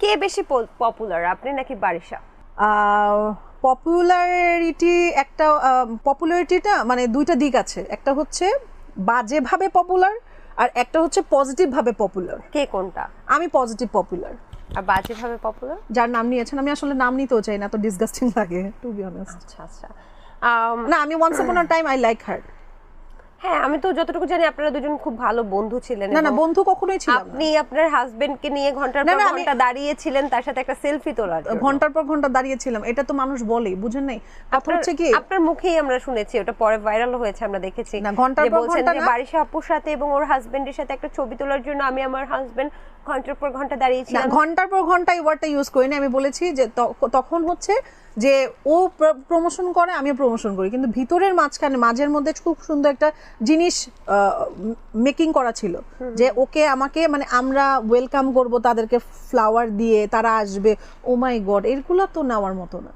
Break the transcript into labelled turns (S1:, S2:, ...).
S1: কে বেশি পপুলার, আপনি নাকি বারিশা?
S2: পপুলারিটিটা মানে দুইটা দিক আছে, একটা হচ্ছে বাজেভাবে পপুলার আর একটা হচ্ছে পজিটিভ ভাবে পপুলার।
S1: কে কোনটা?
S2: আমি পজিটিভ পপুলার।
S1: আর বাজেভাবে পপুলার?
S2: যার নাম নিয়েছেন, আমি আসলে নাম নিতেও চাই না, তো ডিসগাস্টিং লাগে টু বি অনেস্ট।
S1: আচ্ছা আচ্ছা।
S2: না, আমি once upon a time I like her.
S1: হ্যাঁ, আমি তো যতটুকু জানি আপনারা দুজন খুব ভালো বন্ধু ছিলেন।
S2: না না, বন্ধু কখনোই ছিলাম না।
S1: আপনি আপনার হাজবেন্ডকে নিয়ে ঘন্টার পর ঘন্টা দাঁড়িয়েছিলেন তার সাথে একটা সেলফি তোলার জন্য।
S2: ঘন্টার পর ঘন্টা দাঁড়িয়েছিলাম, এটা তো মানুষ বলেই, বুঝেন নাই? কথা হচ্ছে কি,
S1: আপনার মুখেই আমরা শুনেছি, ওটা পরে ভাইরাল হয়েছে, আমরা দেখেছি।
S2: না, ঘন্টার পর ঘন্টা না,
S1: বারিশা আপুর সাথে এবং ওর হাজবেন্ডের সাথে একটা ছবি তোলার জন্য আমি আমার হাজবেন্ড ঘন্টার পর ঘন্টা দাঁড়িয়েছিলাম।
S2: ঘন্টার পর ঘন্টা এই ওয়ার্ডটা ইউজ করিনি, আমি বলেছি যে তখন হচ্ছে যে ও প্রমোশন করে, আমিও প্রমোশন করি, কিন্তু ভিতরের মাঝের মধ্যে খুব সুন্দর একটা জিনিস মেকিং করা ছিল, যে ওকে আমাকে মানে আমরা ওয়েলকাম করব তাদেরকে ফ্লাওয়ার দিয়ে, তারা আসবে, ও মাই গড, এগুলো তো নেওয়ার মতো না।